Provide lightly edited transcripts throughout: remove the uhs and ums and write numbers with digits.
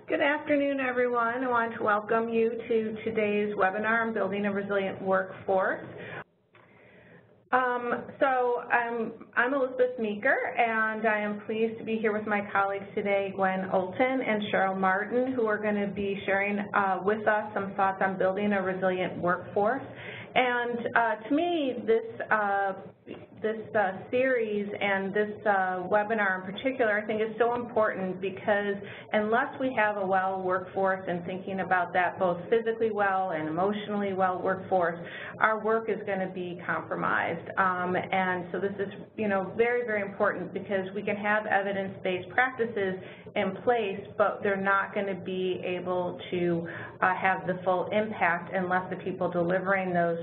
Good afternoon, everyone. I want to welcome you to today's webinar on building a resilient workforce. I'm Elizabeth Meeker, and I am pleased to be here with my colleagues today, Gwen Olton and Cheryl Martin, who are going to be sharing with us some thoughts on building a resilient workforce. And to me, this series and this webinar in particular, I think is so important because unless we have a well workforce and thinking about that both physically well and emotionally well workforce, our work is going to be compromised. And so this is, very, very important because we can have evidence-based practices in place, but they're not going to be able to have the full impact unless the people delivering those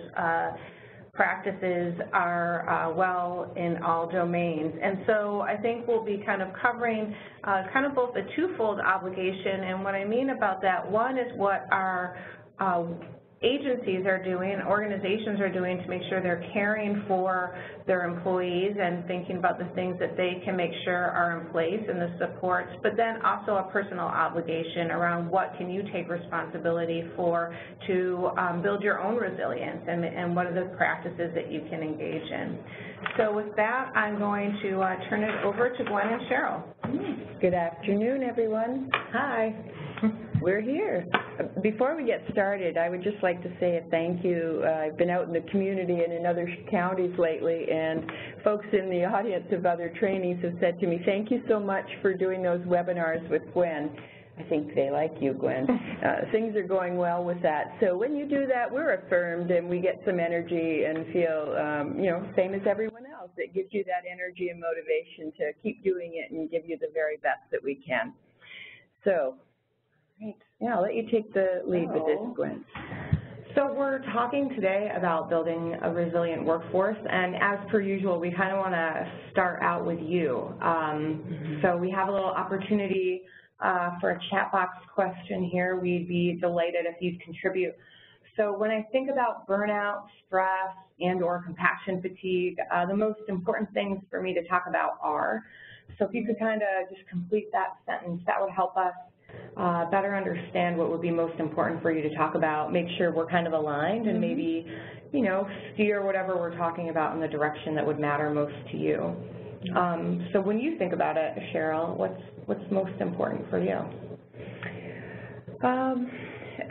practices are well in all domains. And so I think we'll be kind of covering kind of both a twofold obligation, and what I mean about that, one is what our agencies are doing, organizations are doing to make sure they're caring for their employees and thinking about the things that they can make sure are in place and the supports, but then also a personal obligation around what can you take responsibility for to build your own resilience and what are the practices that you can engage in. So with that, I'm going to turn it over to Gwen and Cheryl. Good afternoon, everyone. Hi. We're here. Before we get started, I would just like to say a thank you. I've been out in the community and in other counties lately, and folks in the audience of other trainings have said to me, thank you so much for doing those webinars with Gwen. I think they like you, Gwen. Things are going well with that. So when you do that, we're affirmed and we get some energy and feel, same as everyone else. It gives you that energy and motivation to keep doing it and give you the very best that we can. So, yeah, I'll let you take the lead with this, Gwen. So we're talking today about building a resilient workforce, and as per usual, we kind of want to start out with you. So we have a little opportunity for a chat box question here. We'd be delighted if you'd contribute. So when I think about burnout, stress, and or compassion fatigue, the most important things for me to talk about are, so if you could kind of just complete that sentence, that would help us better understand what would be most important for you to talk about, make sure we're kind of aligned, and maybe, steer whatever we're talking about in the direction that would matter most to you. So when you think about it, Cheryl, what's most important for you?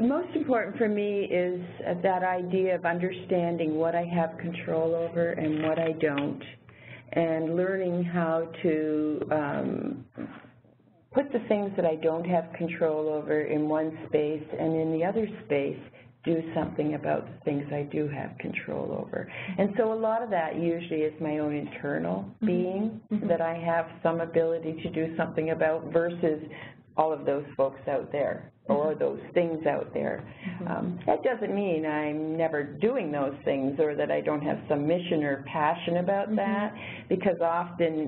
Most important for me is that idea of understanding what I have control over and what I don't, and learning how to put the things that I don't have control over in one space, and in the other space do something about the things I do have control over. And so a lot of that usually is my own internal being that I have some ability to do something about versus all of those folks out there or those things out there. That doesn't mean I'm never doing those things or that I don't have some mission or passion about that, because often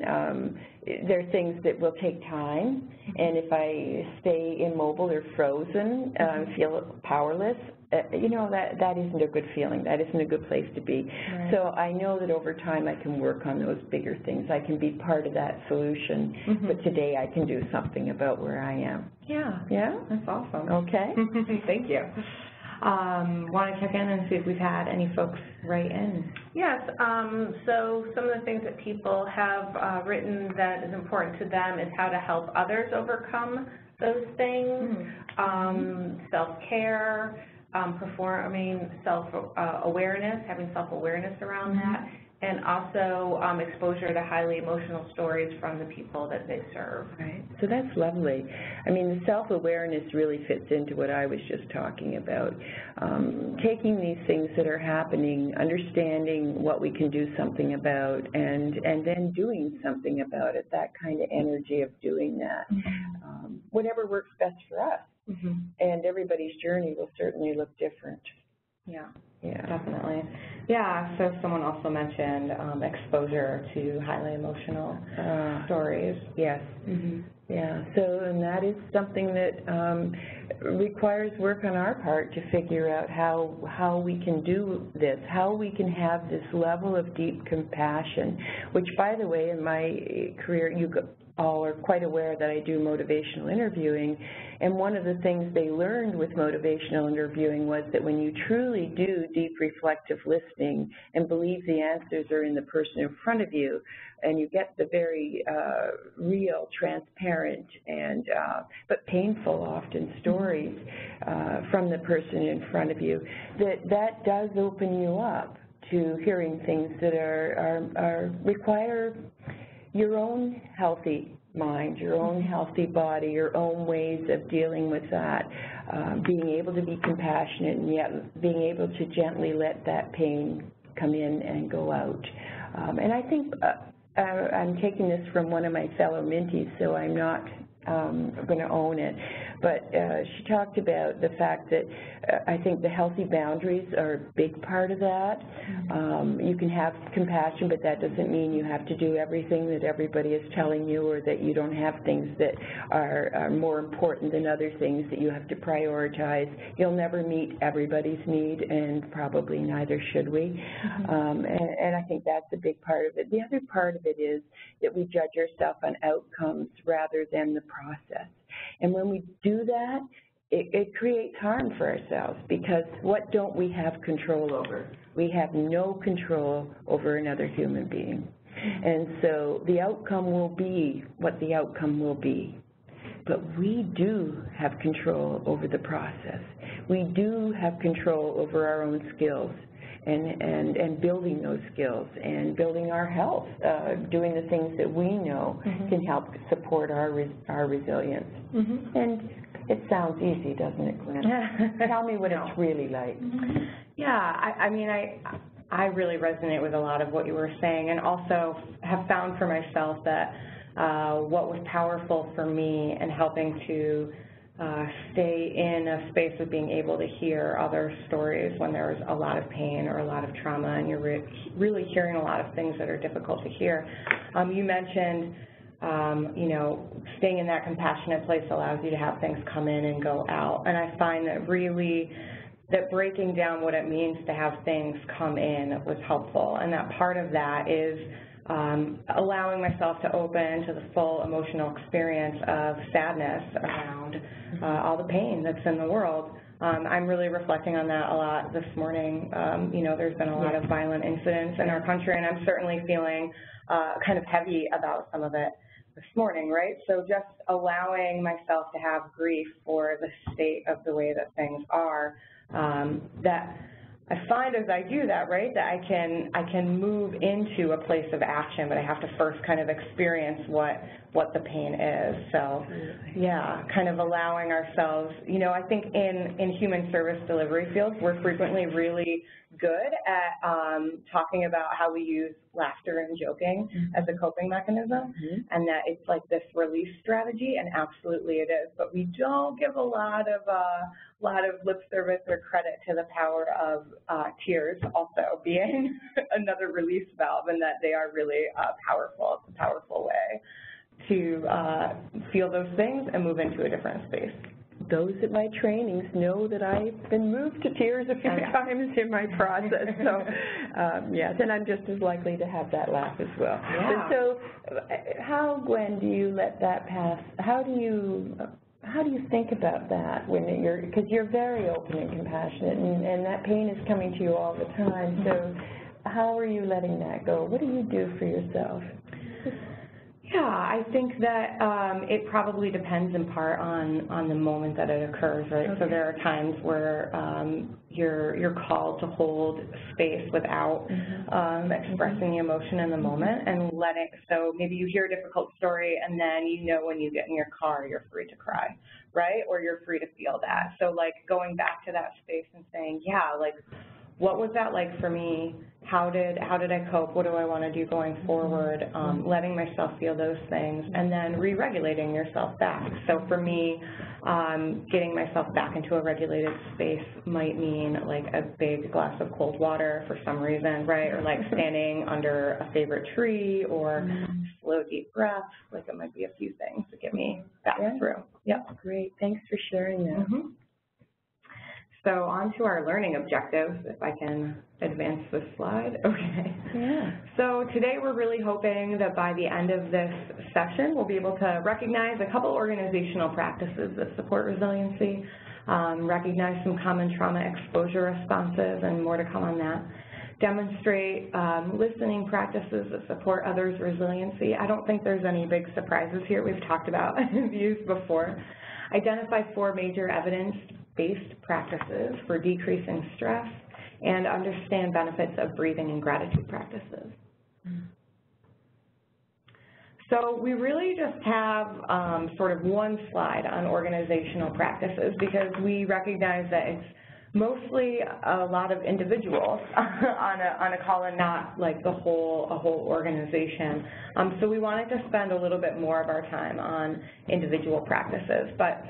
there are things that will take time, and if I stay immobile or frozen, feel powerless, that isn't a good feeling. That isn't a good place to be. Right. So I know that over time I can work on those bigger things. I can be part of that solution, but today I can do something about where I am. Yeah. Yeah? That's awesome. Okay. Thank you. Want to check in and see if we've had any folks write in? Yes, so some of the things that people have written that is important to them is how to help others overcome those things, self-care, performing self-awareness, having self-awareness around that, and also exposure to highly emotional stories from the people that they serve. Right. So that's lovely. I mean, the self-awareness really fits into what I was just talking about. Taking these things that are happening, understanding what we can do something about, and then doing something about it, that kind of energy of doing that. Whatever works best for us. And everybody's journey will certainly look different. Yeah, definitely. Yeah, so someone also mentioned exposure to highly emotional stories. Yes. Yeah, so and that is something that requires work on our part to figure out how we can do this, how we can have this level of deep compassion, which, by the way, in my career, all are quite aware that I do motivational interviewing, and one of the things they learned with motivational interviewing was that when you truly do deep reflective listening and believe the answers are in the person in front of you, and you get the very real, transparent, and but painful often stories from the person in front of you, that does open you up to hearing things that require your own healthy mind, your own healthy body, your own ways of dealing with that, being able to be compassionate and yet being able to gently let that pain come in and go out. And I think I'm taking this from one of my fellow Minties, so I'm not going to own it, but she talked about the fact that I think the healthy boundaries are a big part of that. You can have compassion, but that doesn't mean you have to do everything that everybody is telling you, or that you don't have things that are more important than other things that you have to prioritize. You'll never meet everybody's need, and probably neither should we. And I think that's a big part of it. The other part of it is that we judge ourselves on outcomes rather than the process. And when we do that, it creates harm for ourselves, because what don't we have control over? We have no control over another human being. And so the outcome will be what the outcome will be. But we do have control over the process. We do have control over our own skills. And building those skills and building our health, doing the things that we know can help support our resilience. And it sounds easy, doesn't it, Gwen? Tell me what it's really like. Yeah, I mean, I really resonate with a lot of what you were saying, and also have found for myself that what was powerful for me in helping to stay in a space of being able to hear other stories when there's a lot of pain or a lot of trauma, and you're really hearing a lot of things that are difficult to hear. You mentioned, you know, staying in that compassionate place allows you to have things come in and go out, and I find that really that breaking down what it means to have things come in was helpful, and that part of that is allowing myself to open to the full emotional experience of sadness around all the pain that's in the world. I'm really reflecting on that a lot this morning. You know, there's been a lot of violent incidents in our country, and I'm certainly feeling kind of heavy about some of it this morning, right? So just allowing myself to have grief for the state of the way that things are, that I find as I do that, right, that I can move into a place of action, but I have to first kind of experience what the pain is. So, yeah, kind of allowing ourselves, you know, I think in human service delivery fields, we're frequently really good at talking about how we use laughter and joking as a coping mechanism, and that it's like this release strategy, and absolutely it is. But we don't give a lot of lip service or credit to the power of tears also being another release valve, and that they are really powerful. It's a powerful way to feel those things and move into a different space. Those at my trainings know that I've been moved to tears a few times in my process. So, yes, and I'm just as likely to have that laugh as well. Yeah. So, how, Gwen, do you let that pass? How do you think about that when because you're very open and compassionate, and that pain is coming to you all the time. So, how are you letting that go? What do you do for yourself? Yeah, I think that it probably depends in part on the moment that it occurs, right? Okay. So there are times where you're called to hold space without expressing the emotion in the moment and letting. So maybe you hear a difficult story, and then you know when you get in your car, you're free to cry, right? Or you're free to feel that. So like going back to that space and saying, yeah, like, what was that like for me? How did I cope? What do I want to do going forward? Letting myself feel those things, and then re-regulating yourself back. So for me, getting myself back into a regulated space might mean like a big glass of cold water for some reason, right? Or like standing under a favorite tree, or slow, deep breaths. Like it might be a few things to get me back through. Yep. Great. Thanks for sharing that. So on to our learning objectives, if I can advance this slide. Okay. Yeah. So today we're really hoping that by the end of this session, we'll be able to recognize a couple organizational practices that support resiliency, recognize some common trauma exposure responses, and more to come on that. Demonstrate listening practices that support others' resiliency. I don't think there's any big surprises here. We've talked about these before. Identify 4 major evidence-based practices for decreasing stress, and understand benefits of breathing and gratitude practices. So we really just have sort of one slide on organizational practices because we recognize that it's mostly a lot of individuals on a call and not like a whole organization. So we wanted to spend a little bit more of our time on individual practices. But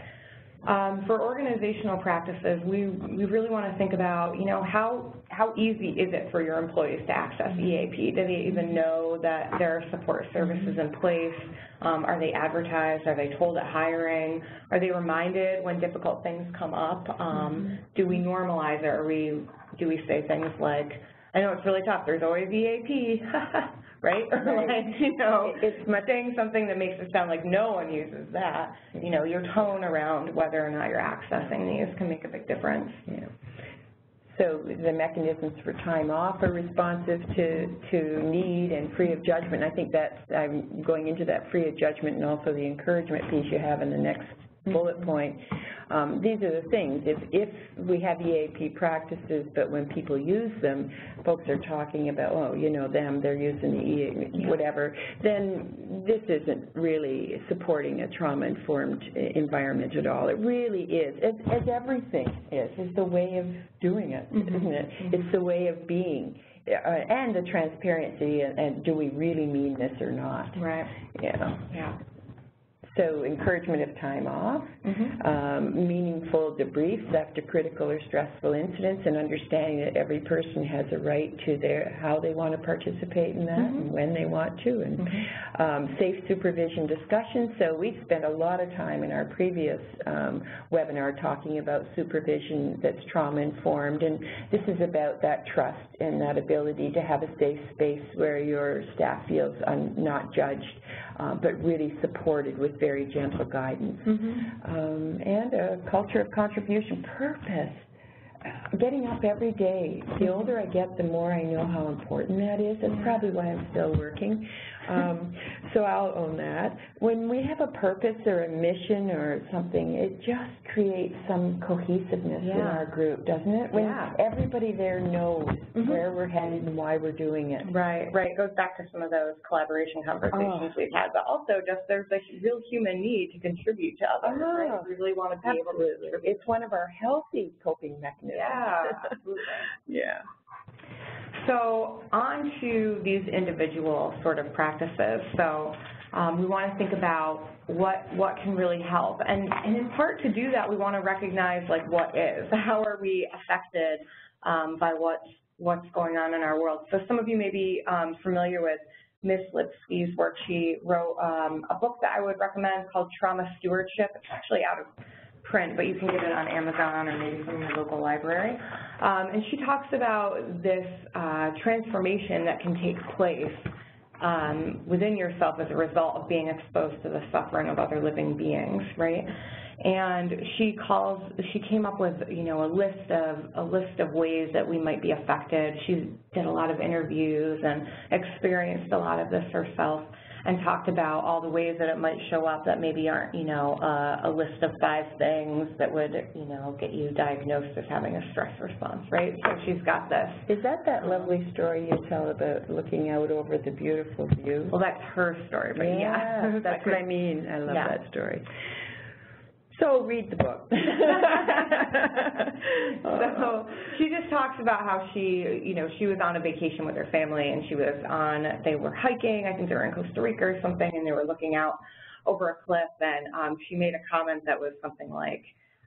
for organizational practices, we really want to think about, you know, how easy is it for your employees to access EAP? Do they even know that there are support services in place? Are they advertised? Are they told at hiring? Are they reminded when difficult things come up? Do we normalize it, or do we say things like, I know it's really tough, there's always EAP, right? Or like, you know, it's saying something that makes it sound like no one uses that. You know, your tone around whether or not you're accessing these can make a big difference. Yeah. So the mechanisms for time off are responsive to need and free of judgment. I think that's, I'm going into that free of judgment and also the encouragement piece you have in the next bullet point. These are the things. If we have EAP practices, but when people use them, folks are talking about, oh, you know, they're using the EAP, whatever, then this isn't really supporting a trauma-informed environment at all. It really is, as everything is the way of doing it, isn't it? It's the way of being. And the transparency, and do we really mean this or not? Right. Yeah. So encouragement of time off, meaningful debriefs after critical or stressful incidents, and understanding that every person has a right to how they want to participate in that and when they want to, and safe supervision discussions. So we spent a lot of time in our previous webinar talking about supervision that's trauma-informed, and this is about that trust and that ability to have a safe space where your staff feels not judged, but really supported with very gentle guidance. And a culture of contribution, purpose, getting up every day. The older I get, the more I know how important that is. That's probably why I'm still working. So I'll own that. When we have a purpose or a mission or something, it just creates some cohesiveness in our group, doesn't it? When everybody there knows where we're headed and why we're doing it. Right. It goes back to some of those collaboration conversations we've had, but also just there's a real human need to contribute to others, right? We really want to be able to contribute. It's one of our healthy coping mechanisms. Yeah, absolutely. Yeah. So on to these individual sort of practices. So we want to think about what can really help. And in part to do that, we want to recognize like what is. How are we affected by what's going on in our world? So some of you may be familiar with Ms. Lipsky's work. She wrote a book that I would recommend called Trauma Stewardship. It's actually out of print, but you can get it on Amazon or maybe from your local library. And she talks about this transformation that can take place within yourself as a result of being exposed to the suffering of other living beings, right? And she came up with, you know, a list of ways that we might be affected. She did a lot of interviews and experienced a lot of this herself, and talked about all the ways that it might show up that maybe aren't, you know, a list of 5 things that would, you know, get you diagnosed as having a stress response, right? So she's got this. Is that lovely story you tell about looking out over the beautiful view? Well, that's her story, but yeah. That's what I mean. I love that story. So read the book. So she just talks about how she was on a vacation with her family, and they were hiking, I think they were in Costa Rica or something, and they were looking out over a cliff, and she made a comment that was something like,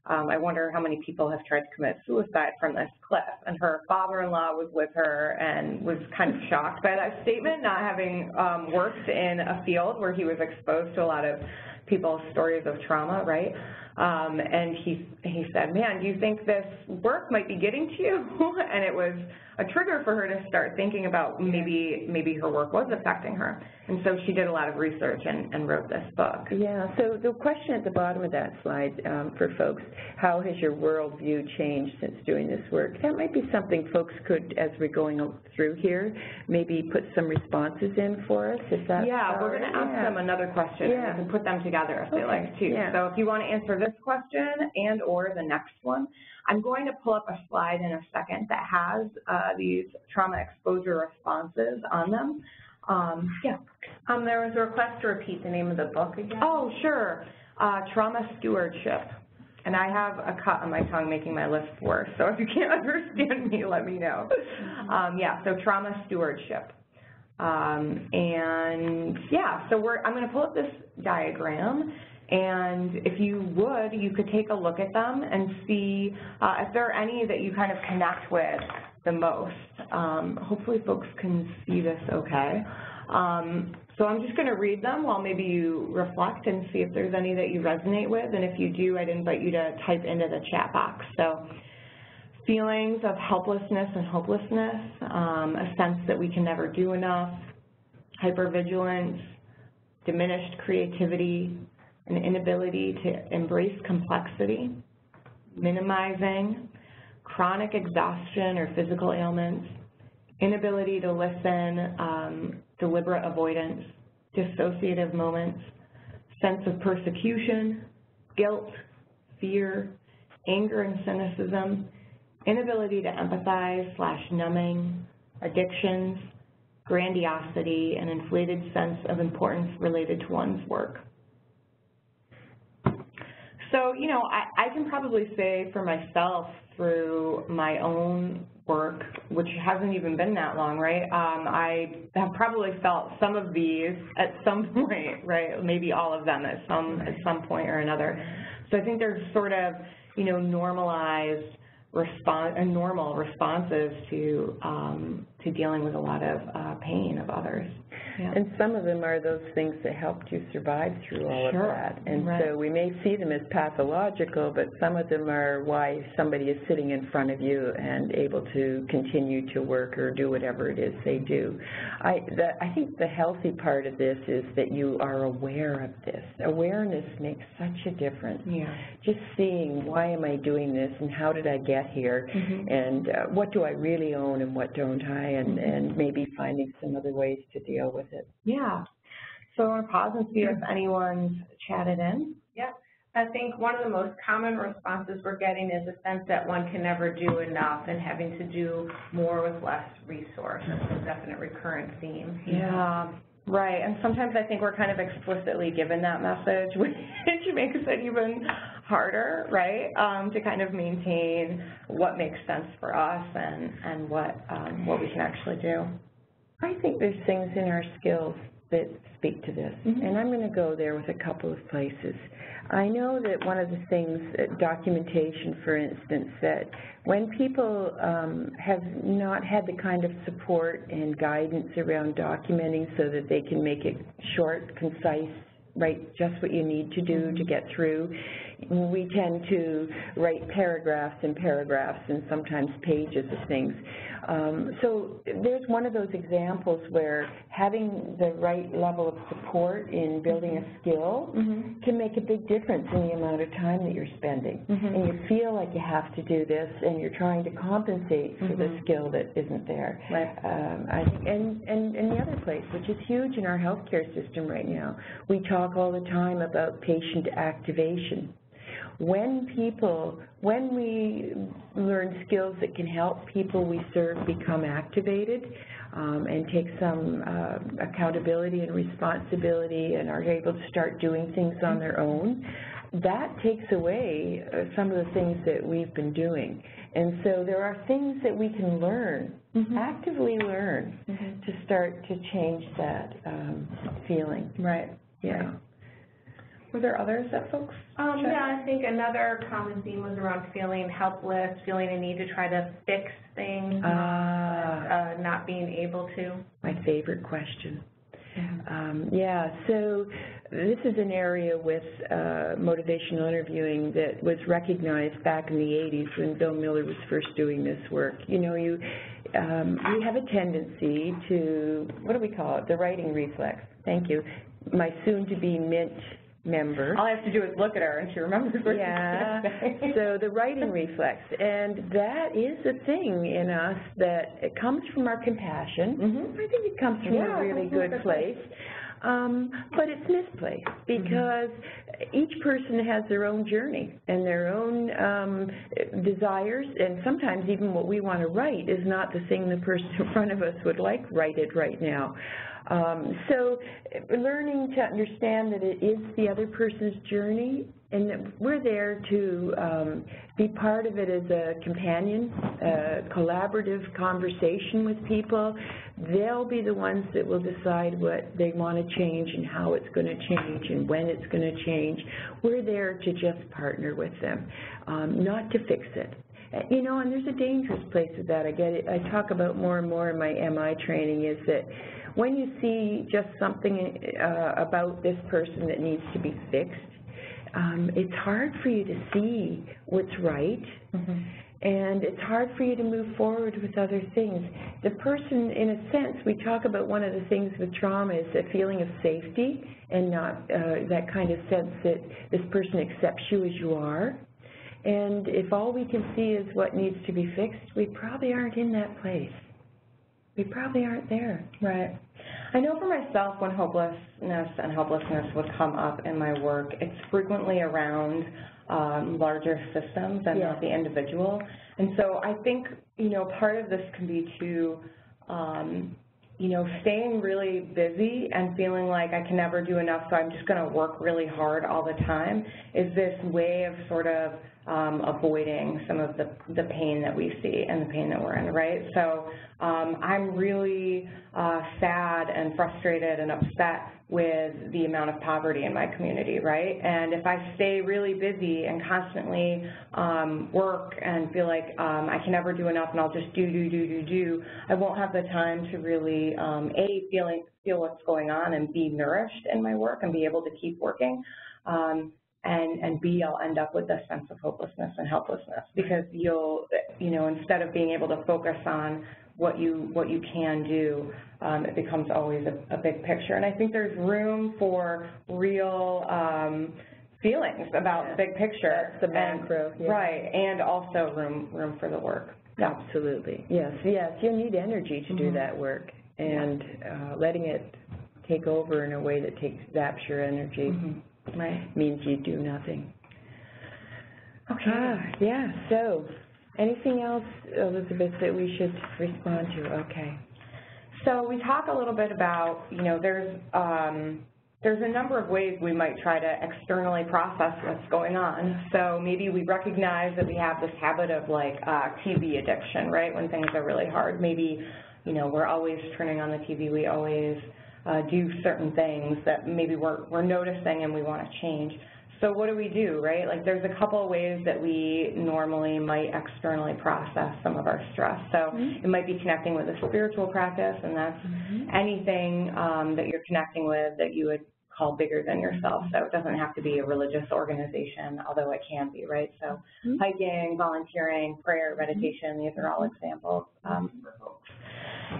I wonder how many people have tried to commit suicide from this cliff. And her father-in-law was with her and was kind of shocked by that statement, not having worked in a field where he was exposed to a lot of people's stories of trauma, right? And he said, man, do you think this work might be getting to you? And it was a trigger for her to start thinking about maybe her work was affecting her. And so she did a lot of research and wrote this book. Yeah, so the question at the bottom of that slide for folks, how has your worldview changed since doing this work? That might be something folks could, as we're going through here, maybe put some responses in for us. Is that we're going to ask them another question, and we can put them together if they like too. So if you want to answer this question and or the next one, I'm going to pull up a slide in a second that has these trauma exposure responses on them. There was a request to repeat the name of the book again. Oh, sure. Trauma Stewardship. And I have a cut on my tongue making my list worse, so if you can't understand me, let me know. So Trauma Stewardship. So I'm going to pull up this diagram, and if you would, you could take a look at them and see if there are any that you kind of connect with the most. Hopefully folks can see this okay. So I'm just going to read them while maybe you reflect and see if there's any that you resonate with, and if you do, I'd invite you to type into the chat box. So feelings of helplessness and hopelessness, a sense that we can never do enough, hypervigilance, diminished creativity, an inability to embrace complexity, minimizing, chronic exhaustion or physical ailments, inability to listen, deliberate avoidance, dissociative moments, sense of persecution, guilt, fear, anger and cynicism, inability to empathize / numbing, addictions, grandiosity, an inflated sense of importance related to one's work. So, you know, I can probably say for myself through my own work, which hasn't even been that long, right? I have probably felt some of these at some point, right? Maybe all of them at some point or another. So I think there's sort of, you know, normalized normal responses to dealing with a lot of pain of others. Yeah. And some of them are those things that helped you survive through all of that. And so we may see them as pathological, but some of them are why somebody is sitting in front of you and able to continue to work or do whatever it is they do. I think the healthy part of this is that you are aware of this. Awareness makes such a difference. Yeah. Just seeing, why am I doing this and how did I get here, and what do I really own and what don't I, and maybe finding some other ways to deal with it. Yeah. So I want to pause and see if anyone's chatted in. Yeah. I think one of the most common responses we're getting is a sense that one can never do enough and having to do more with less resource. That's a definite recurrent theme. Yeah. Right, and sometimes I think we're kind of explicitly given that message, which makes it even harder, right, to kind of maintain what makes sense for us and what we can actually do. I think there's things in our skills that speak to this, and I'm going to go there with a couple of places. I know that one of the things, documentation, for instance, that when people have not had the kind of support and guidance around documenting so that they can make it short, concise, write just what you need to do to get through, we tend to write paragraphs and paragraphs and sometimes pages of things. So there's one of those examples where having the right level of support in building a skill can make a big difference in the amount of time that you're spending. And you feel like you have to do this and you're trying to compensate for the skill that isn't there. I think, and the other place, which is huge in our healthcare system right now, we talk all the time about patient activation. When we learn skills that can help people we serve become activated and take some accountability and responsibility and are able to start doing things on their own, that takes away some of the things that we've been doing. And so there are things that we can learn, actively learn, to start to change that feeling. Right. Yeah. Were there others that folks Yeah, I think another common theme was around feeling helpless, feeling a need to try to fix things, not being able to. My favorite question. So this is an area with motivational interviewing that was recognized back in the 80s when Bill Miller was first doing this work. You know, we have a tendency to, what do we call it, the writing reflex. Thank you. My soon-to-be Mint member. All I have to do is look at her and she remembers what she's yeah. going to say. So the writing reflex, and that is a thing in us that it comes from our compassion. Mm-hmm. I think it comes from a really good place. But it's misplaced because each person has their own journey and their own desires, and sometimes even what we want to write is not the thing the person in front of us would like write it right now. So learning to understand that it is the other person's journey and that we're there to be part of it as a companion, a collaborative conversation with people. They'll be the ones that will decide what they want to change and how it's going to change and when it's going to change. We're there to just partner with them, not to fix it. You know, and there's a dangerous place with that. I get it. I talk about more and more in my MI training is that when you see just something about this person that needs to be fixed, it's hard for you to see what's right, and it's hard for you to move forward with other things. The person, in a sense, we talk about one of the things with trauma is a feeling of safety and not that kind of sense that this person accepts you as you are. And if all we can see is what needs to be fixed, we probably aren't in that place. We probably aren't there. Right. I know for myself when hopelessness and helplessness would come up in my work, it's frequently around larger systems and not the individual. And so I think, you know, part of this can be to, you know, staying really busy and feeling like I can never do enough, so I'm just going to work really hard all the time, is this way of sort of avoiding some of the pain that we see and the pain that we're in, right? So I'm really sad and frustrated and upset with the amount of poverty in my community, right? And if I stay really busy and constantly work and feel like I can never do enough and I'll just do, I won't have the time to really, A, feel what's going on and be nourished in my work and be able to keep working. And B, I'll end up with a sense of hopelessness and helplessness because you'll, you know, instead of being able to focus on what you can do, it becomes always a big picture. And I think there's room for real feelings about the big picture. That's the macro. And, right, and also room for the work. Absolutely. Yes, you need energy to do that work, and letting it take over in a way that zaps your energy. Right. Means you do nothing. Okay. So anything else, Elizabeth, that we should respond to? Okay. So we talk a little bit about, you know, there's a number of ways we might try to externally process what's going on. So maybe we recognize that we have this habit of like TV addiction, right, when things are really hard. Maybe, you know, we're always turning on the TV, we always do certain things that maybe we're noticing and we want to change. So what do, right? Like there's a couple of ways that we normally might externally process some of our stress. So it might be connecting with a spiritual practice, and that's anything that you're connecting with that you would call bigger than yourself. So it doesn't have to be a religious organization, although it can be, right? So hiking, volunteering, prayer, meditation, these are all examples for folks.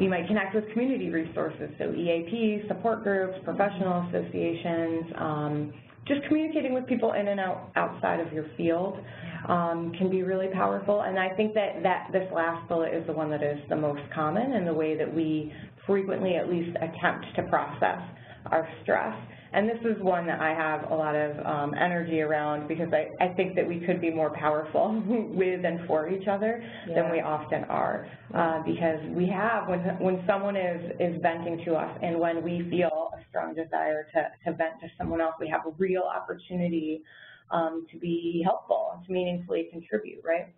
You might connect with community resources, so EAP, support groups, professional associations, just communicating with people in and outside of your field can be really powerful. And I think that this last bullet is the one that is the most common and the way that we frequently at least attempt to process our stress. And this is one that I have a lot of energy around because I think that we could be more powerful with and for each other than we often are. Because we have, when someone is venting to us and when we feel a strong desire to vent to someone else, we have a real opportunity to be helpful, to meaningfully contribute, right?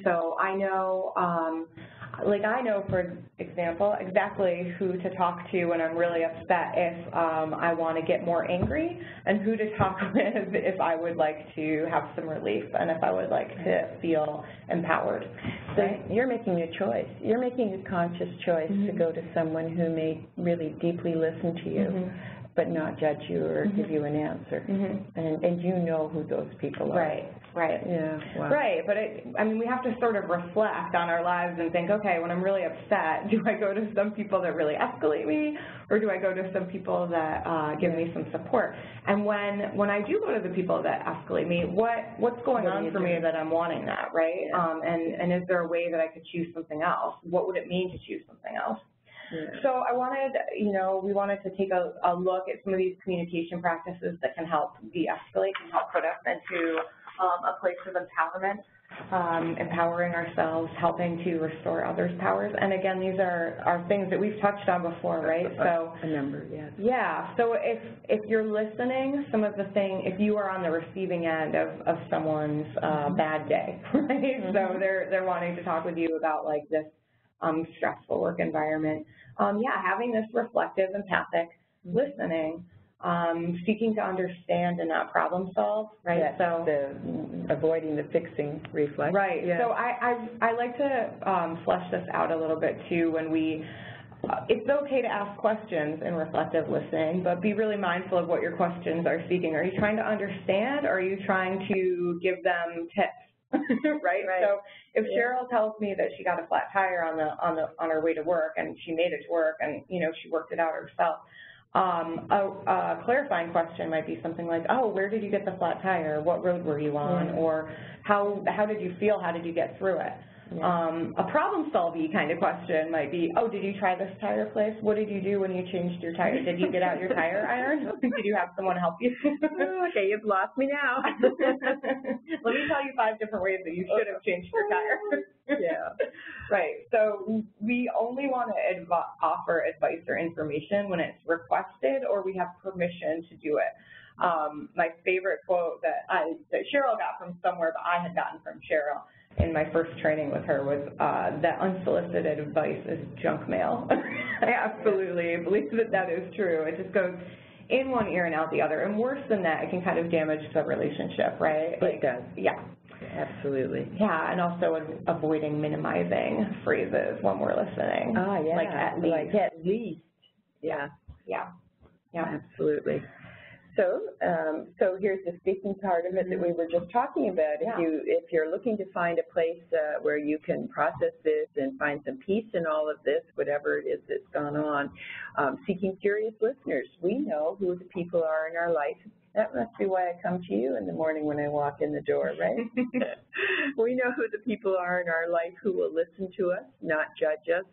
So I know, I know, for example, exactly who to talk to when I'm really upset if I want to get more angry, and who to talk with if I would like to have some relief and if I would like to feel empowered. So you're making a choice. You're making a conscious choice to go to someone who may really deeply listen to you. but not judge you or give you an answer. And you know who those people are. Right. Yeah, wow. Right, but I mean, we have to sort of reflect on our lives and think, okay, when I'm really upset, do I go to some people that really escalate me, or do I go to some people that give me some support? And when I do go to the people that escalate me, what's going on for me that I'm wanting that, right? Yeah. And is there a way that I could choose something else? What would it mean to choose something else? Yeah. So I wanted, we wanted to take a look at some of these communication practices that can help de-escalate and help put us into a place of empowerment, empowering ourselves, helping to restore others' powers. And again, these are things that we've touched on before, right? So a number, yes. Yeah. So if you're listening, if you are on the receiving end of someone's bad day, right? So they're wanting to talk with you about like this stressful work environment. Having this reflective, empathic listening, seeking to understand and not problem solve, right? Yes, so avoiding the fixing reflex. Right. Yes. So I like to flesh this out a little bit too when it's okay to ask questions in reflective listening, but be really mindful of what your questions are seeking. Are you trying to understand, or are you trying to give them tips? Right? So if Cheryl tells me that she got a flat tire on her way to work, and she made it to work, and she worked it out herself, a clarifying question might be something like, oh, where did you get the flat tire? What road were you on? Or how did you feel? How did you get through it? A problem-solving kind of question might be, oh, did you try this tire place? What did you do when you changed your tire? Did you get out your tire iron? Did you have someone help you? Okay, you've lost me now. Let me tell you 5 different ways that you should have changed your tire. Yeah. Right. So we only want to offer advice or information when it's requested or we have permission to do it. My favorite quote that Cheryl got from somewhere, but I had gotten from Cheryl in my first training with her was that unsolicited advice is junk mail. I absolutely believe that is true. It just goes in one ear and out the other. And worse than that, it can kind of damage the relationship, right? It does. Yeah. Absolutely. Yeah, and also avoiding minimizing phrases when we're listening. Oh, yeah. Like at least. Like at least. Yeah. Yeah. Yeah. Absolutely. So here's the speaking part of it that we were just talking about. If you're looking to find a place where you can process this and find some peace in all of this, whatever it is that's gone on, seeking curious listeners. We know who the people are in our life. That must be why I come to you in the morning when I walk in the door, right? We know who the people are in our life who will listen to us, not judge us,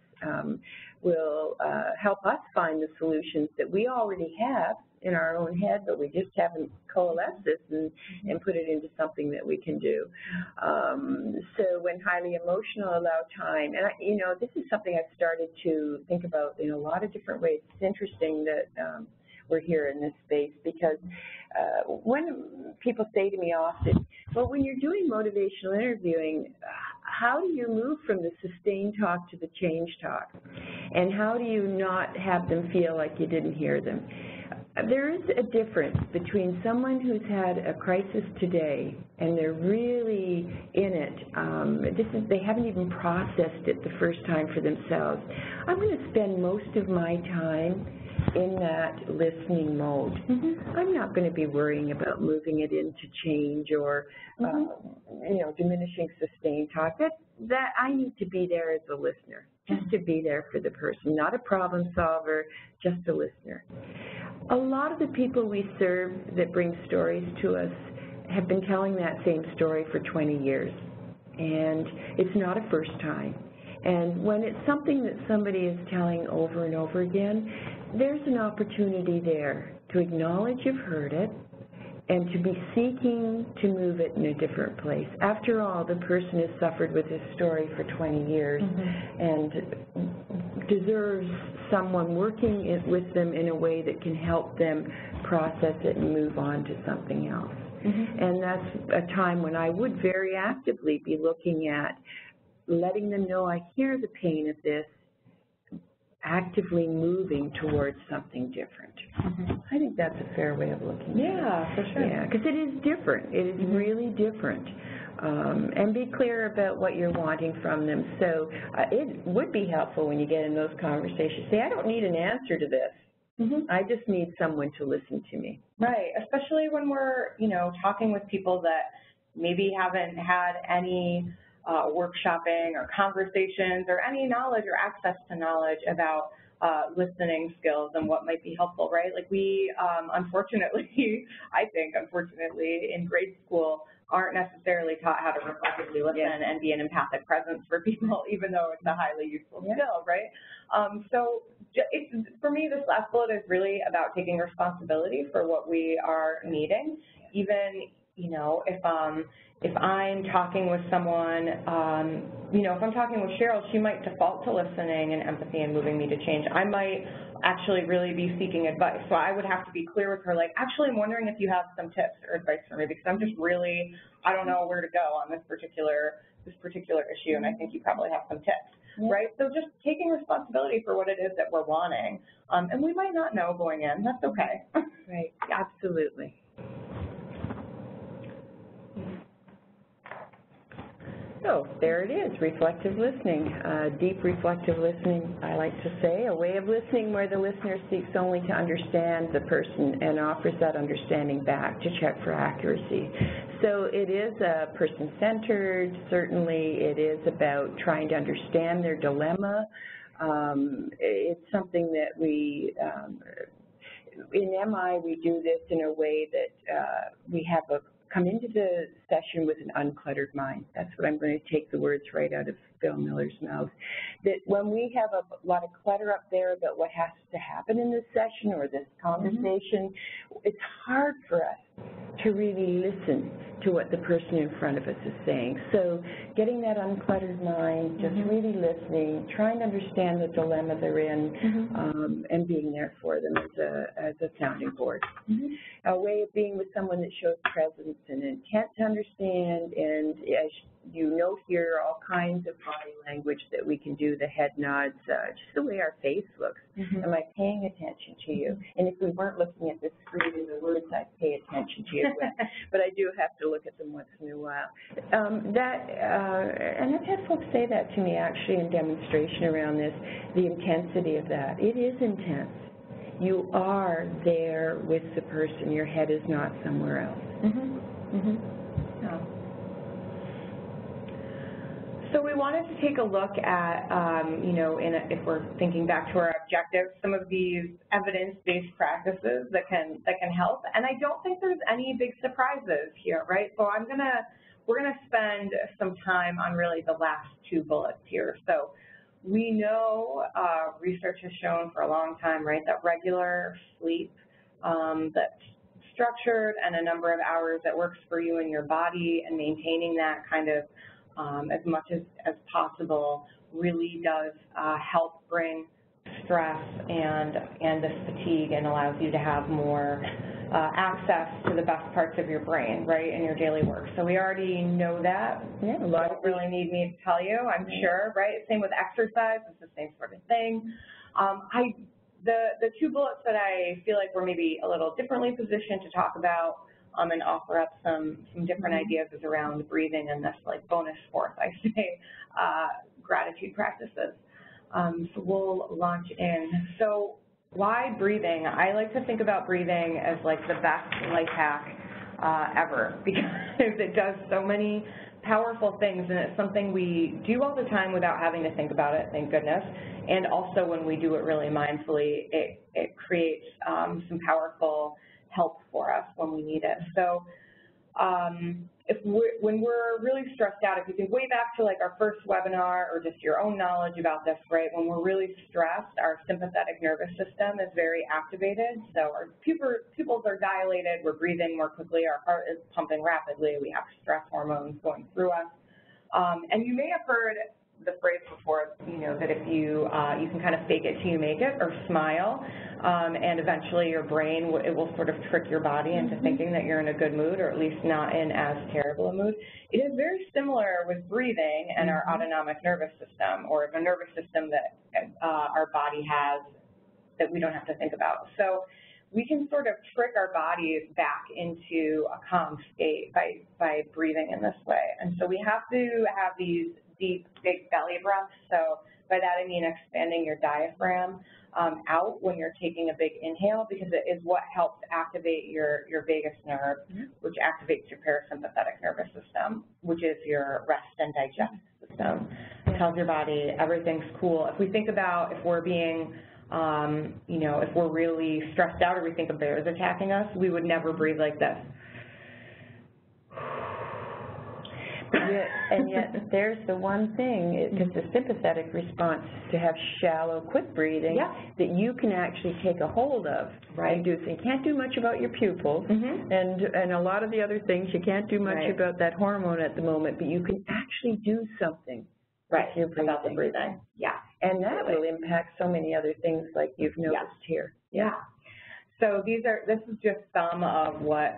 will help us find the solutions that we already have in our own head, but we just haven't coalesced this and put it into something that we can do. So when highly emotional, allow time. And, this is something I've started to think about in a lot of different ways. It's interesting that we're here in this space because when people say to me often, well, when you're doing motivational interviewing, how do you move from the sustained talk to the change talk? And how do you not have them feel like you didn't hear them? There is a difference between someone who's had a crisis today and they're really in it. They haven't even processed it the first time for themselves. I'm going to spend most of my time in that listening mode. I'm not going to be worrying about moving it into change or, diminishing sustained talk. That I need to be there as a listener, just to be there for the person, not a problem solver, just a listener. A lot of the people we serve that bring stories to us have been telling that same story for 20 years, and it's not a first time. And when it's something that somebody is telling over and over again, there's an opportunity there to acknowledge you've heard it and to be seeking to move it in a different place. After all, the person has suffered with this story for 20 years and deserves someone working with them in a way that can help them process it and move on to something else. And that's a time when I would very actively be looking at letting them know I hear the pain of this, actively moving towards something different. I think that's a fair way of looking at it. Yeah, for sure. Yeah, because it is different. It is really different. And be clear about what you're wanting from them. So it would be helpful when you get in those conversations. Say, I don't need an answer to this. I just need someone to listen to me. Right, especially when we're, talking with people that maybe haven't had any workshopping or conversations or any knowledge or access to knowledge about listening skills and what might be helpful, right? Like we, unfortunately, unfortunately, in grade school, aren't necessarily taught how to reflectively listen and be an empathic presence for people, even though it's a highly useful skill, right? So for me, this last bullet is really about taking responsibility for what we are needing, even, if I'm talking with someone, if I'm talking with Cheryl, she might default to listening and empathy and moving me to change. I might actually really be seeking advice. So I would have to be clear with her, like, actually, I'm wondering if you have some tips or advice for me, because I'm just really, I don't know where to go on this particular issue, and I think you probably have some tips, right? So just taking responsibility for what it is that we're wanting. And we might not know going in. That's okay. Right, absolutely. So there it is, reflective listening, deep reflective listening, I like to say, a way of listening where the listener seeks only to understand the person and offers that understanding back to check for accuracy. So it is person-centered, certainly it is about trying to understand their dilemma. It's something that we, in MI, we do this in a way that we have come into the session with an uncluttered mind. That's what I'm going to take the words right out of Bill Miller's mouth. That when we have a lot of clutter up there about what has to happen in this session or this conversation, it's hard for us to really listen to what the person in front of us is saying. So getting that uncluttered mind, just really listening, trying to understand the dilemma they're in, and being there for them as a sounding board. A way of being with someone that shows presence and intent to understand, and as you note here, all kinds of body language that we can do, the head nods, just the way our face looks. Am I paying attention to you? And if we weren't looking at the screen and the words, I'd pay attention to you with, but I do have to look at them once in a while. And I've had folks say that to me actually in demonstration around this, the intensity of that. It is intense. You are there with the person. Your head is not somewhere else. Yeah. So we wanted to take a look at, if we're thinking back to our objectives, some of these evidence-based practices that can help. And I don't think there's any big surprises here, right? So we're gonna spend some time on really the last two bullets here. So we know research has shown for a long time, right, that regular sleep that's structured and a number of hours that works for you and your body, and maintaining that kind of as much as possible really does help bring stress and this fatigue, and allows you to have more access to the best parts of your brain, right, in your daily work. So we already know that. Yeah, a lot don't really need me to tell you, I'm sure, right? Same with exercise, it's the same sort of thing. The two bullets that I feel like we're maybe a little differently positioned to talk about and offer up some different ideas is around breathing and this like bonus fourth, I say, gratitude practices. So we'll launch in. So why breathing? I like to think about breathing as like the best life hack ever, because it does so many powerful things, and it's something we do all the time without having to think about it, thank goodness. And also when we do it really mindfully, it creates some powerful help for us when we need it. So when we're really stressed out, if you think way back to like our first webinar or just your own knowledge about this, right, when we're really stressed, our sympathetic nervous system is very activated. So our pupils are dilated, we're breathing more quickly, our heart is pumping rapidly, we have stress hormones going through us. And you may have heard the phrase before, that if you can kind of fake it till you make it, or smile, and eventually your brain, it will sort of trick your body into thinking that you're in a good mood, or at least not in as terrible a mood. It is very similar with breathing and our autonomic nervous system, or the nervous system that our body has that we don't have to think about. So we can sort of trick our bodies back into a calm state by breathing in this way. And so we have to have these deep, big belly breaths. So by that I mean expanding your diaphragm out when you're taking a big inhale, because it is what helps activate your vagus nerve, which activates your parasympathetic nervous system, which is your rest and digest system. It tells your body everything's cool. If we think about if we're being, if we're really stressed out or we think a bear is attacking us, we would never breathe like this. And yet there's the one thing, it's a sympathetic response to have shallow, quick breathing that you can actually take a hold of. And do. So you can't do much about your pupils, and a lot of the other things, you can't do much about that hormone at the moment, but you can actually do something with your breathing. About the breathing. And that will impact so many other things like you've noticed here. So this is just some of what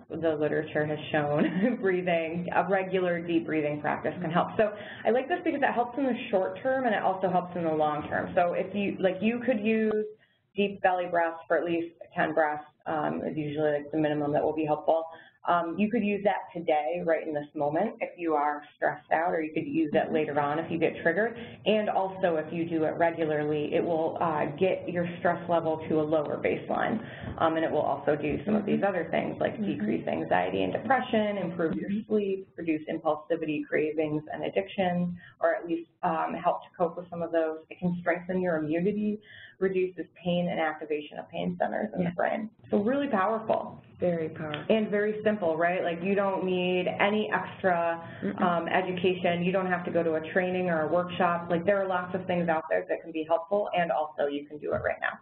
the literature has shown. Breathing, a regular deep breathing practice can help. So I like this because it helps in the short term and it also helps in the long term. So if you could use deep belly breaths for at least 10 breaths, is usually like the minimum that will be helpful. You could use that today, right in this moment, if you are stressed out, or you could use it later on if you get triggered. And also, if you do it regularly, it will get your stress level to a lower baseline. And it will also do some of these other things, like decrease anxiety and depression, improve your sleep, reduce impulsivity, cravings, and addictions, or at least help to cope with some of those. It can strengthen your immunity, reduces pain and activation of pain centers in the brain. So really powerful. Very powerful. And very simple, right? Like you don't need any extra education. You don't have to go to a training or a workshop. Like there are lots of things out there that can be helpful, and also you can do it right now.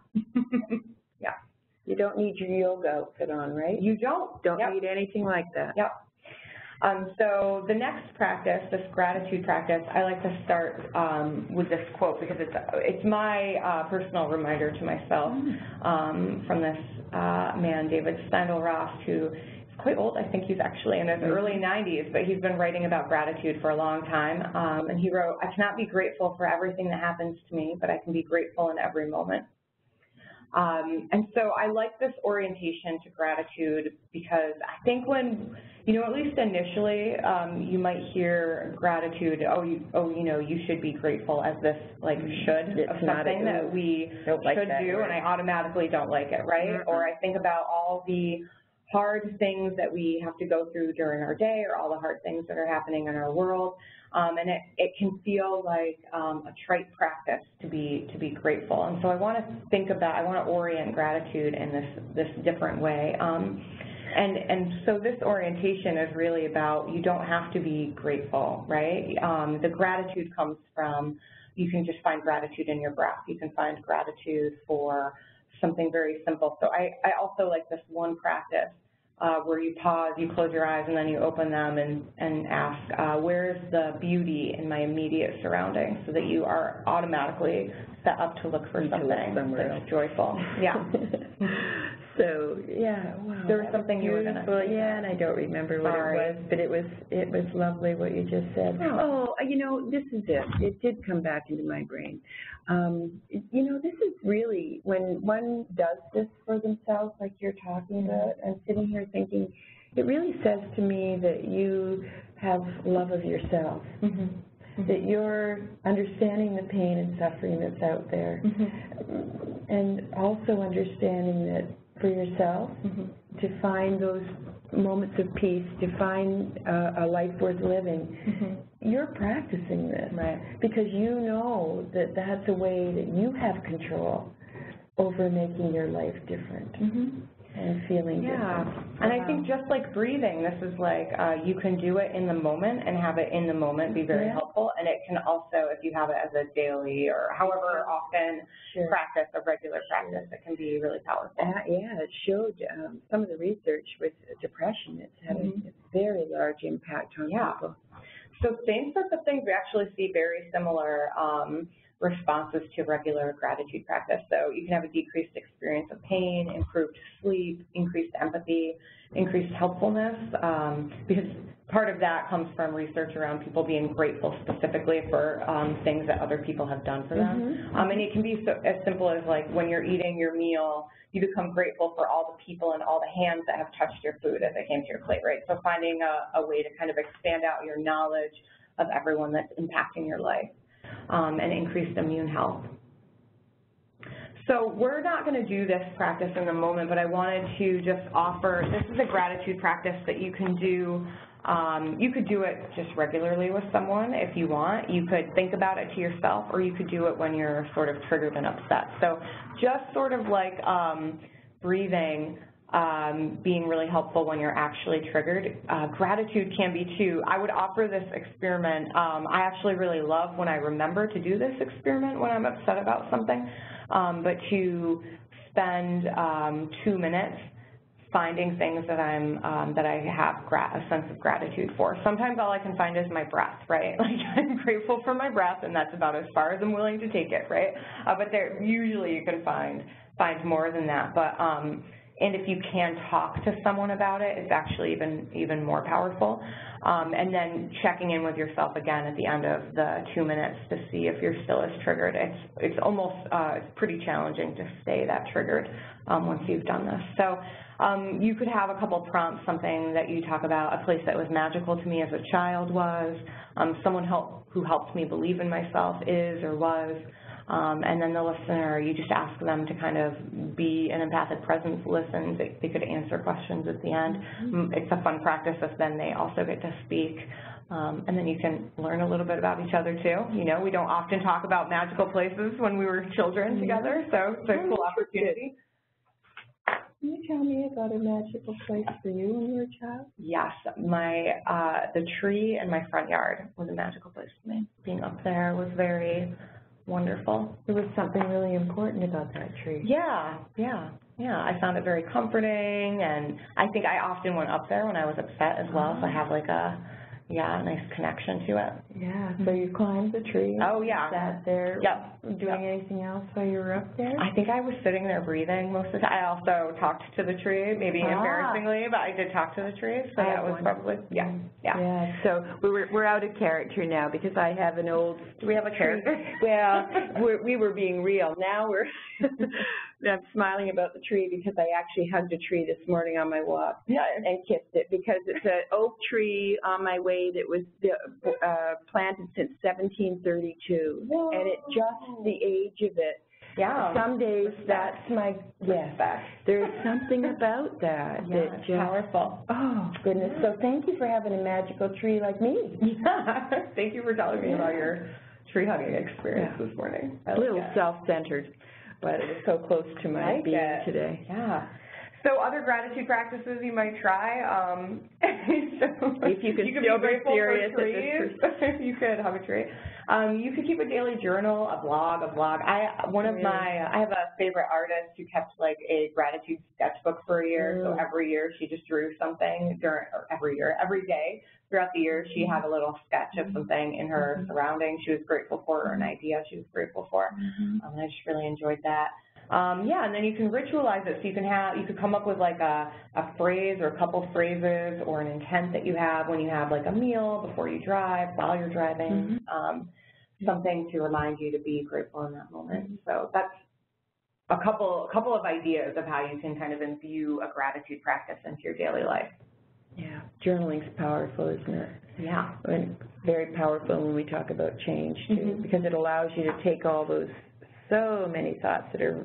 You don't need your yoga outfit on, right? You don't. Don't need anything like that. So the next practice, this gratitude practice, I like to start with this quote because it's my personal reminder to myself from this man, David Steindl-Rast, who is quite old. I think he's actually in his early 90s, but he's been writing about gratitude for a long time. And he wrote, "I cannot be grateful for everything that happens to me, but I can be grateful in every moment." And so I like this orientation to gratitude because I think when, at least initially, you might hear gratitude, you should be grateful as this, should of something that we should do, and I automatically don't like it, right? Or I think about all the hard things that we have to go through during our day, or all the hard things that are happening in our world. And it can feel like a trite practice to be grateful. And so I want to orient gratitude in this different way. And so this orientation is really about, you don't have to be grateful, right? The gratitude comes from, you can just find gratitude in your breath. You can find gratitude for something very simple. So I also like this one practice where you pause, you close your eyes, and then you open them and ask, where's the beauty in my immediate surroundings, so that you are automatically set up to look for something that's joyful. So, wow. There was something you were going to say. And I don't remember what it was, but it was lovely what you just said. This is it. It did come back into my brain. This is really, when one does this for themselves, like you're talking about, I'm sitting here thinking, it really says to me that you have love of yourself, that you're understanding the pain and suffering that's out there, and also understanding that for yourself, to find those moments of peace, to find a life worth living, you're practicing this, because you know that that's a way that you have control over making your life different and feeling different. And I think just like breathing, this is like you can do it in the moment and have it in the moment be very helpful, and it can also, if you have it as a daily or however often practice, a regular practice, it can be really powerful. It showed some of the research with depression, it's having a very large impact on people. So same sorts of things, we actually see very similar responses to regular gratitude practice. So you can have a decreased experience of pain, improved sleep, increased empathy, increased helpfulness, because part of that comes from research around people being grateful specifically for things that other people have done for them. And it can be as simple as like when you're eating your meal, you become grateful for all the people and all the hands that have touched your food as it came to your plate, right? So finding a way to kind of expand out your knowledge of everyone that's impacting your life. And increased immune health. So we're not going to do this practice in a moment, but I wanted to just offer, this is a gratitude practice that you can do. You could do it just regularly with someone if you want. You could think about it to yourself, or you could do it when you're sort of triggered and upset. So just sort of like breathing, being really helpful when you're actually triggered. Gratitude can be too. I would offer this experiment. I actually really love when I remember to do this experiment when I'm upset about something, but to spend 2 minutes finding things that I have a sense of gratitude for. Sometimes all I can find is my breath, right? Like I'm grateful for my breath, and that's about as far as I'm willing to take it, right? But there usually you can find more than that. But and if you can talk to someone about it, it's actually even more powerful. And then checking in with yourself again at the end of the 2 minutes to see if you're still as triggered. It's almost it's pretty challenging to stay that triggered once you've done this. So you could have a couple prompts, something that you talk about, a place that was magical to me as a child was, someone who helped me believe in myself is or was, and then the listener, you just ask them to kind of be an empathic presence, listen. They could answer questions at the end. It's a fun practice if then they also get to speak. And then you can learn a little bit about each other too. You know, we don't often talk about magical places when we were children together, so it's a cool opportunity. Can you tell me about a magical place for you when you were a child? Yes, the tree in my front yard was a magical place for me. Being up there was very wonderful. There was something really important about that tree. Yeah. I found it very comforting, and I think I often went up there when I was upset as well, so I have like a nice connection to it. Yeah, so you climbed the tree. Oh, yeah. Sat there. Yep. Doing anything else while you were up there? I think I was sitting there breathing most of the time. I also talked to the tree, maybe embarrassingly, but I did talk to the tree, so that was probably, yeah. So we're out of character now because I have an old... Do we have a character? Well, we were being real. Now I'm smiling about the tree because I actually hugged a tree this morning on my walk and kissed it because it's an oak tree on my way that was planted since 1732. Whoa. And it just the age of it. Yeah. Some days that's my There's something about that that it's just powerful. Oh goodness! So thank you for having a magical tree like me. Yeah. Thank you for telling me about your tree hugging experience this morning. A little self-centered, but it was so close to my being today. Yeah. So other gratitude practices you might try. If you can still be serious at this you could hug a tree. You could keep a daily journal, a blog. I have a favorite artist who kept like a gratitude sketchbook for a year. So every year she just drew something every day throughout the year she had a little sketch of something in her surroundings she was grateful for, or an idea she was grateful for. And I just really enjoyed that. And then you can ritualize it. So you could come up with like a phrase or a couple phrases or an intent that you have when you have like a meal, before you drive, while you're driving, something to remind you to be grateful in that moment. So that's a couple of ideas of how you can kind of imbue a gratitude practice into your daily life. Yeah, journaling's powerful, isn't it? Yeah. And very powerful when we talk about change too, because it allows you to take all those so many thoughts that are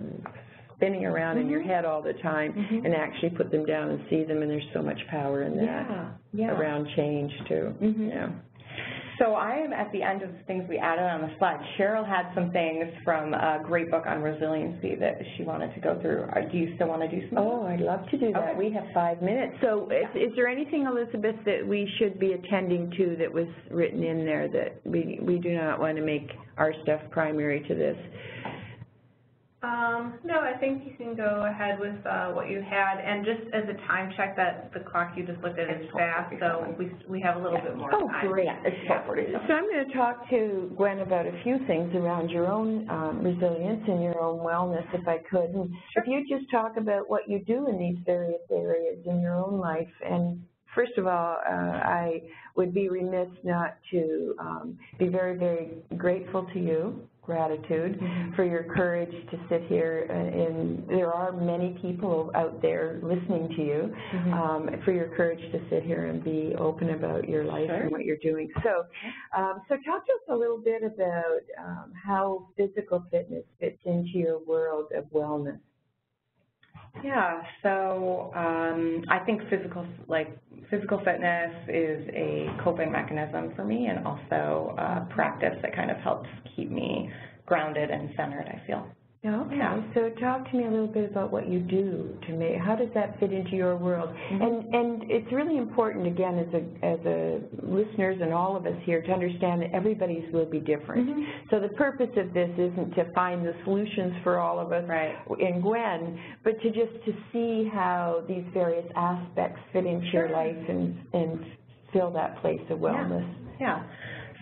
spinning around in your head all the time and actually put them down and see them, and there's so much power in that around change too. So I am at the end of the things we added on the slide. Cheryl had some things from a great book on resiliency that she wanted to go through. Do you still want to do some? Oh, I'd love to do that. Okay. We have 5 minutes. So is there anything, Elizabeth, that we should be attending to that was written in there that we do not want to make our stuff primary to this? No, I think you can go ahead with what you had, and just as a time check, that the clock you just looked at is fast, so we have a little bit more time. Oh, great. It's 12:47. So I'm going to talk to Gwen about a few things around your own resilience and your own wellness, if I could. And if you just talk about what you do in these various areas in your own life and first of all, I would be remiss not to be very, very grateful to you, gratitude, for your courage to sit here. And there are many people out there listening to you, for your courage to sit here and be open about your life and what you're doing. So, so talk to us a little bit about how physical fitness fits into your world of wellness. Yeah, so I think physical fitness is a coping mechanism for me, and also practice that kind of helps keep me grounded and centered, I feel. Okay, so talk to me a little bit about what you do to make, how does that fit into your world? And it's really important, again, as a listeners and all of us here, to understand that everybody's will be different. So the purpose of this isn't to find the solutions for all of us in Gwen, but to just to see how these various aspects fit into your life and fill that place of wellness. Yeah.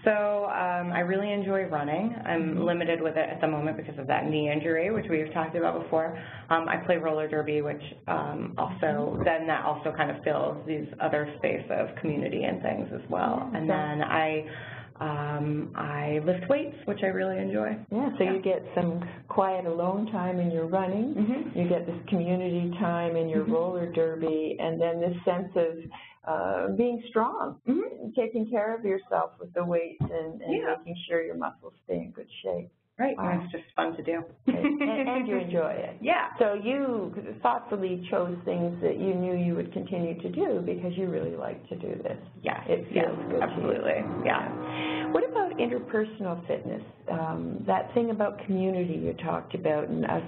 So I really enjoy running. I'm limited with it at the moment because of that knee injury, which we've talked about before. I play roller derby, which also, then that also kind of fills these other space of community and things as well. And then I lift weights, which I really enjoy. Yeah, so you get some quiet alone time in your running, you get this community time in your roller derby, and then this sense of being strong, taking care of yourself with the weights and making sure your muscles stay in good shape. Right, and it's just fun to do. And you enjoy it. Yeah. So you thoughtfully chose things that you knew you would continue to do because you really like to do this. Yes. It feels good absolutely. to you. Yeah. What about interpersonal fitness? That thing about community you talked about and us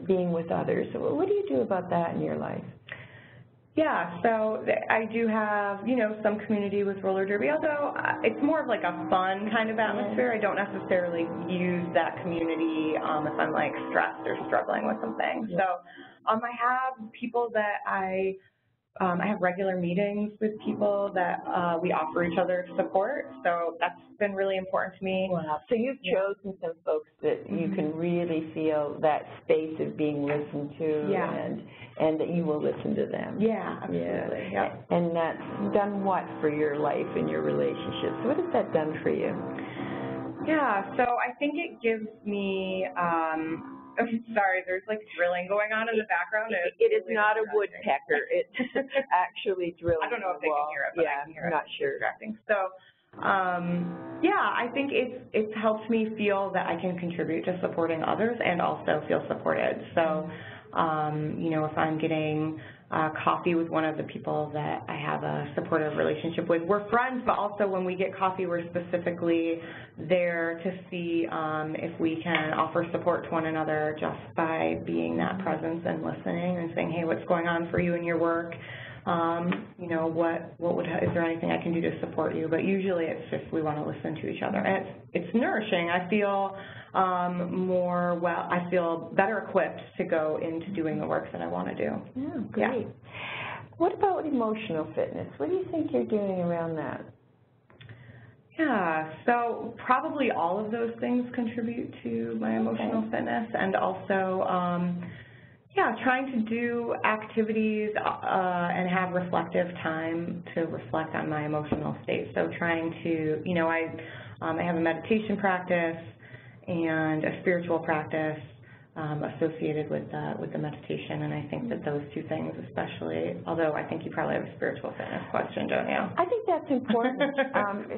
being with others. So what do you do about that in your life? Yeah, so I do have, some community with roller derby, although it's more of like a fun kind of atmosphere. I don't necessarily use that community if I'm like stressed or struggling with something. So I have people that I have regular meetings with people that we offer each other support, so that's been really important to me. Wow. So you've chosen some folks that you can really feel that space of being listened to and that you will listen to them. Yeah, absolutely. Yeah. And that's done what for your life and your relationships? What has that done for you? Yeah, so I think it gives me sorry, there's like drilling going on in the background. It is not a woodpecker. It's actually drilling. I don't know if they can hear it, but I can hear it. I'm not sure. Distracting. So, I think it's helped me feel that I can contribute to supporting others and also feel supported. So, if I'm getting coffee with one of the people that I have a supportive relationship with, we're friends, but also when we get coffee, we're specifically there to see if we can offer support to one another just by being that presence and listening and saying, hey, what's going on for you in your work? Is there anything I can do to support you? But usually it's just we want to listen to each other. And it's nourishing. I feel I feel better equipped to go into doing the work that I want to do. Yeah, great. Yeah. What about emotional fitness? What do you think you're doing around that? Yeah, so probably all of those things contribute to my emotional fitness, and also trying to do activities and have reflective time to reflect on my emotional state. So trying to, I have a meditation practice and a spiritual practice associated with the meditation, and I think that those two things especially, although I think you probably have a spiritual fitness question, don't you? I think that's important.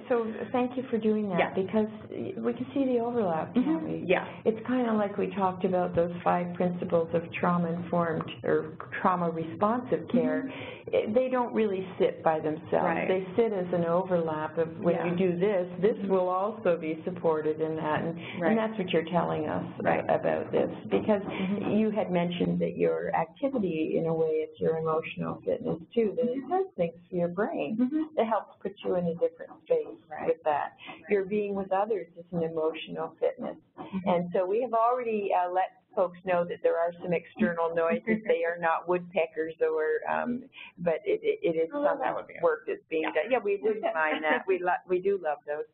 So thank you for doing that, because we can see the overlap, can't we? Yeah. It's kind of like we talked about those 5 principles of trauma-informed or trauma-responsive care. They don't really sit by themselves. Right. They sit as an overlap of when you do this will also be supported in that, and that's what you're telling us about this. Because you had mentioned that your activity, in a way, is your emotional fitness, too, that it does things for your brain that helps put you in a different space with that. Your being with others is an emotional fitness. And so we have already let folks know that there are some external noises. They are not woodpeckers, but it is some work that's being done. Yeah, we wouldn't mind that. We do love those.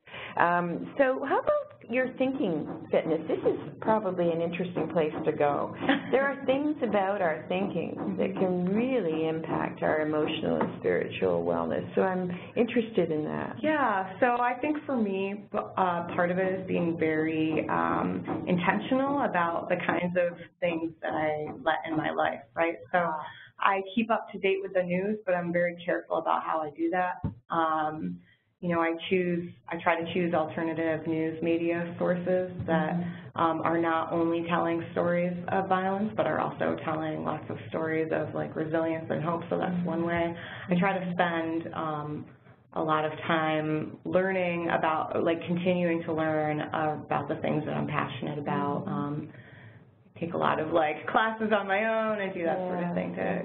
So how about your thinking fitness? This is probably an interesting place to go. There are things about our thinking that can really impact our emotional and spiritual wellness. So I'm interested in that. Yeah, so I think for me, part of it is being very intentional about the kinds of things that I let in my life, right? So I keep up to date with the news, but I'm very careful about how I do that. You know, I try to choose alternative news media sources that are not only telling stories of violence, but are also telling lots of stories of like resilience and hope, so that's one way. I try to spend a lot of time learning about, like continuing to learn about the things that I'm passionate about. Take a lot of like classes on my own and do that sort of thing to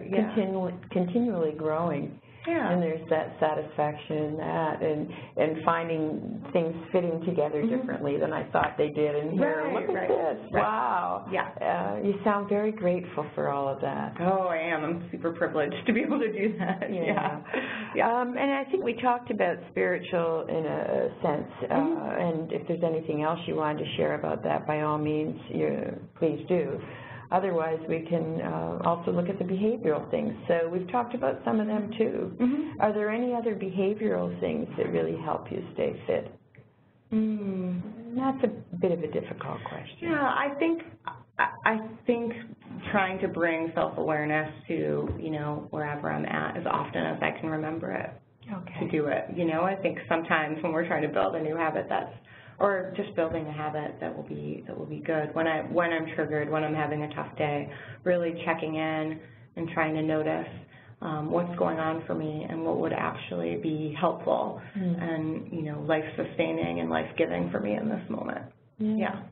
continually growing. Yeah. And there's that satisfaction in that, and finding things fitting together differently than I thought they did. And here, look at this! Right. Wow. Yeah. You sound very grateful for all of that. Oh, I am. I'm super privileged to be able to do that. Yeah. And I think we talked about spiritual in a sense. And if there's anything else you wanted to share about that, by all means, please do. Otherwise, we can also look at the behavioral things. So we've talked about some of them, too. Are there any other behavioral things that really help you stay fit? That's a bit of a difficult question. Yeah, I think trying to bring self-awareness to, you know, wherever I'm at as often as I can remember it to do it. You know, I think sometimes when we're trying to build a new habit or just building a habit that will be good. When I'm triggered, when I'm having a tough day, really checking in and trying to notice what's going on for me and what would actually be helpful and, you know, life-sustaining and life-giving for me in this moment. Yeah.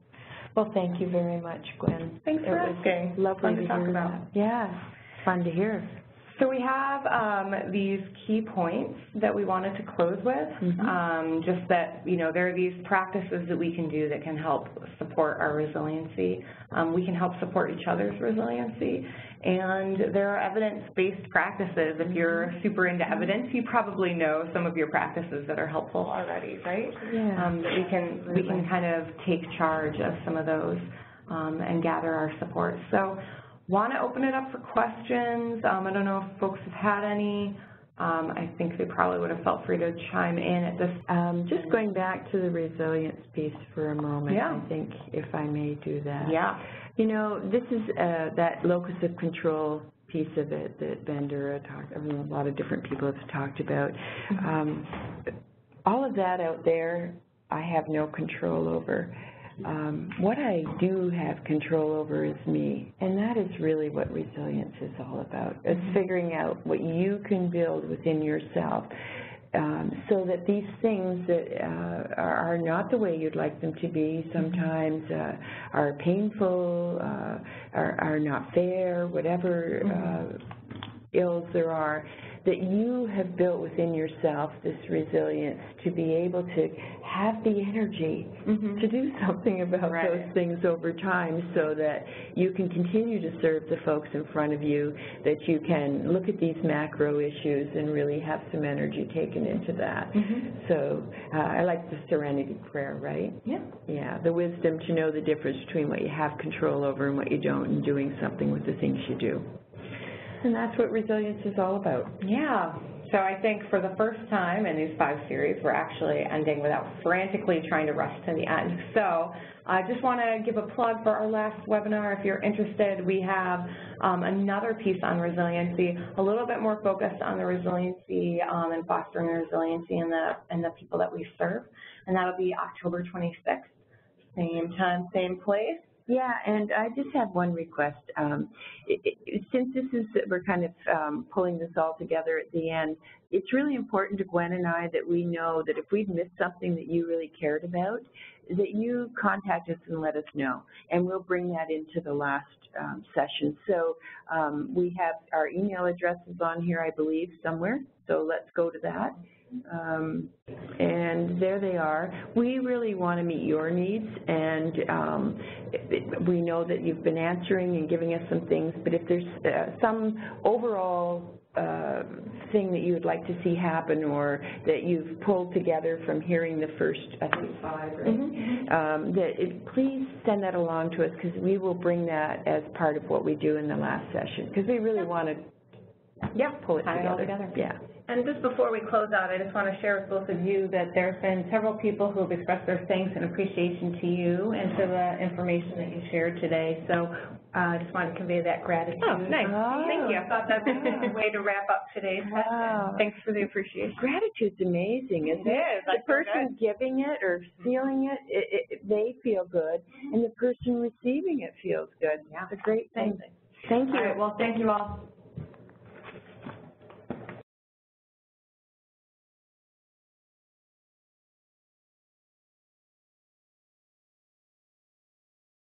Well, thank you very much, Gwen. Thanks for asking. Lovely to talk about. Yeah, fun to hear. So we have these key points that we wanted to close with, just that, you know, there are these practices that we can do that can help support our resiliency. We can help support each other's resiliency, and there are evidence-based practices. If you're super into evidence, you probably know some of your practices that are helpful already, right? Yeah. That we can kind of take charge of some of those and gather our support. So want to open it up for questions. I don't know if folks have had any. I think they probably would have felt free to chime in at this. Just going back to the resilience piece for a moment, I think, if I may do that. Yeah. You know, this is that locus of control piece of it that Bandura talked about, a lot of different people have talked about. All of that out there, I have no control over. What I do have control over is me, and that is really what resilience is all about. It's figuring out what you can build within yourself so that these things that are not the way you'd like them to be, sometimes are painful, are not fair, whatever ills there are, that you have built within yourself this resilience to be able to have the energy to do something about those things over time, so that you can continue to serve the folks in front of you, that you can look at these macro issues and really have some energy taken into that. So I like the serenity prayer, right? Yeah, the wisdom to know the difference between what you have control over and what you don't, and doing something with the things you do. And that's what resilience is all about. Yeah. So I think for the first time in these 5 series, we're actually ending without frantically trying to rush to the end. So I just want to give a plug for our last webinar. If you're interested, we have another piece on resiliency, a little bit more focused on the resiliency and fostering resiliency in the people that we serve. And that'll be October 26th, same time, same place. Yeah, and I just have one request. Since we're kind of pulling this all together at the end, it's really important to Gwen and I that we know that if we've missed something that you really cared about, that you contact us and let us know, and we'll bring that into the last session. So we have our email addresses on here, I believe, somewhere, so let's go to that. And there they are. We really want to meet your needs, and we know that you've been answering and giving us some things, but if there's some overall thing that you would like to see happen or that you've pulled together from hearing the first, I think, 5, right? Please send that along to us, because we will bring that as part of what we do in the last session, because we really want to pull it together. Yeah. And just before we close out, I just want to share with both of you that there's been several people who have expressed their thanks and appreciation to you and to the information that you shared today. So I just wanted to convey that gratitude. Oh, nice. Thank you. I thought that's a way to wrap up today's session. Thanks for the appreciation. Gratitude's amazing, isn't it? The person giving it or feeling it, they feel good, and the person receiving it feels good. Yeah. It's a great thing. Thank you. All right, well, thank you all.